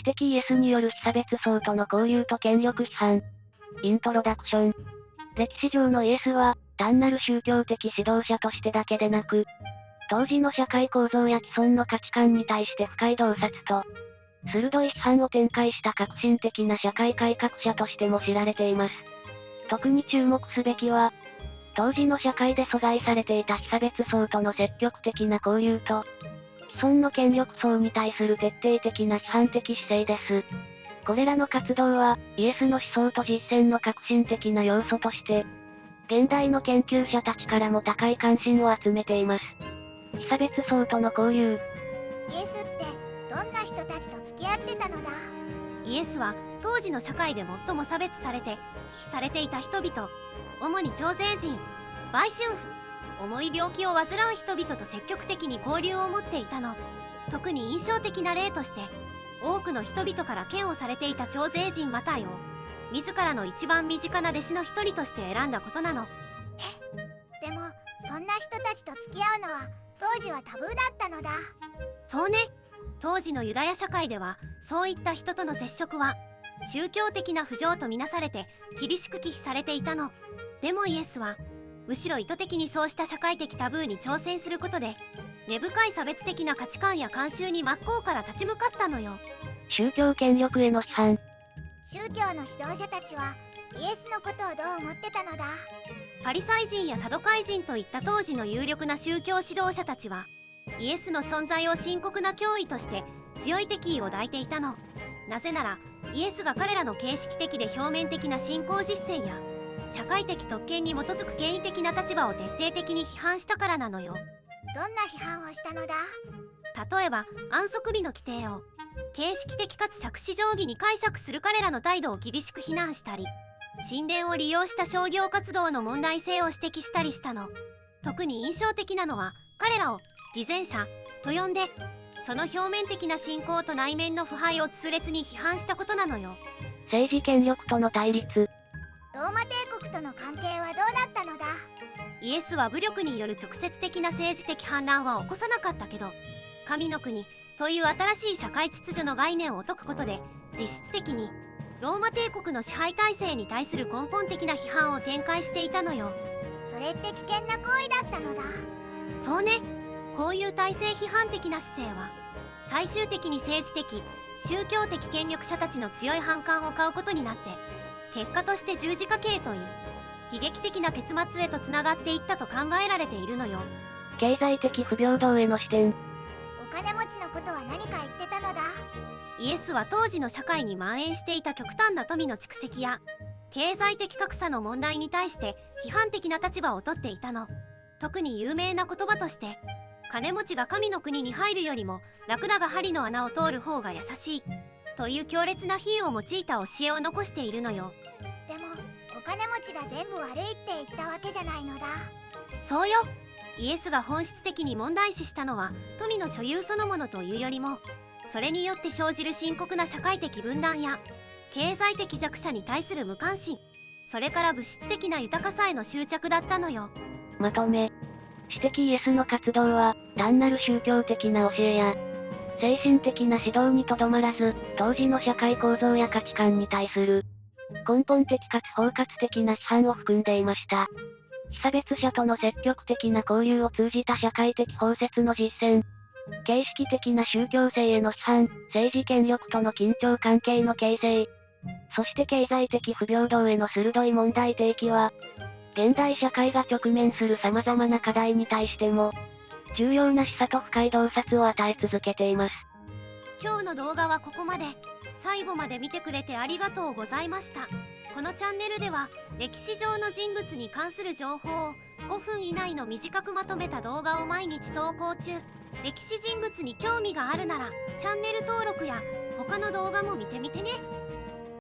私的イエスによる被差別層との交流と権力批判。イントロダクション。歴史上のイエスは、単なる宗教的指導者としてだけでなく、当時の社会構造や既存の価値観に対して深い洞察と、鋭い批判を展開した革新的な社会改革者としても知られています。特に注目すべきは、当時の社会で阻害されていた被差別層との積極的な交流と、既存の権力層に対する徹底的な批判的姿勢です。これらの活動は、イエスの思想と実践の革新的な要素として、現代の研究者たちからも高い関心を集めています。被差別層との交流。イエスってどんな人たちと付き合ってたのだ？イエスは当時の社会で最も差別されて、忌避されていた人々、主に徴税人、売春婦、重い病気を患う人々と積極的に交流を持っていたの。特に印象的な例として、多くの人々から嫌悪されていた徴税人マタイを、自らの一番身近な弟子の一人として選んだことなの。でも、そんな人たちと付き合うのは当時はタブーだったのだ。そうね。当時のユダヤ社会では、そういった人との接触は宗教的な不浄とみなされて厳しく忌避されていたの。でもイエスはむしろ意図的にそうした社会的タブーに挑戦することで、根深い差別的な価値観や慣習に真っ向から立ち向かったのよ。宗教権力への批判。宗教の指導者たちはイエスのことをどう思ってたのだ？パリサイ人やサドカイ人といった当時の有力な宗教指導者たちは、イエスの存在を深刻な脅威として強い敵意を抱いていたの。なぜなら、イエスが彼らの形式的で表面的な信仰実践や社会的特権に基づく権威的な立場を徹底的に批判したからなのよ。どんな批判をしたのだ？例えば、安息日の規定を形式的かつ杓子定規に解釈する彼らの態度を厳しく非難したり、神殿を利用した商業活動の問題性を指摘したりしたの。特に印象的なのは、彼らを偽善者と呼んで、その表面的な信仰と内面の腐敗を痛烈に批判したことなのよ。政治権力との対立。ローマ帝国との関係はどうだったのだ？イエスは武力による直接的な政治的反乱は起こさなかったけど、神の国という新しい社会秩序の概念を説くことで、実質的にローマ帝国の支配体制に対する根本的な批判を展開していたのよ。それって危険な行為だったのだ。そうね。こういう体制批判的な姿勢は、最終的に政治的、宗教的権力者たちの強い反感を買うことになって、結果として十字架刑という悲劇的な結末へとつながっていったと考えられているのよ。経済的不平等への視点。お金持ちのことは何か言ってたのだ？イエスは当時の社会に蔓延していた極端な富の蓄積や経済的格差の問題に対して批判的な立場をとっていたの。特に有名な言葉として、金持ちが神の国に入るよりもラクダが針の穴を通る方が優しいという強烈な比喩を用いた教えを残しているのよ。でも、お金持ちが全部悪いって言ったわけじゃないのだ。そうよ。イエスが本質的に問題視したのは富の所有そのものというよりも、それによって生じる深刻な社会的分断や経済的弱者に対する無関心、それから物質的な豊かさへの執着だったのよ。まとめ。私的イエスの活動は、単なる宗教的な教えや、精神的な指導にとどまらず、当時の社会構造や価値観に対する、根本的かつ包括的な批判を含んでいました。被差別者との積極的な交流を通じた社会的包摂の実践、形式的な宗教性への批判、政治権力との緊張関係の形成、そして経済的不平等への鋭い問題提起は、現代社会が直面する様々な課題に対しても、重要な示唆と深い洞察を与え続けています。今日の動画はここまで。最後まで見てくれてありがとうございました。このチャンネルでは、歴史上の人物に関する情報を5分以内の短くまとめた動画を毎日投稿中。歴史人物に興味があるなら、チャンネル登録や他の動画も見てみてね。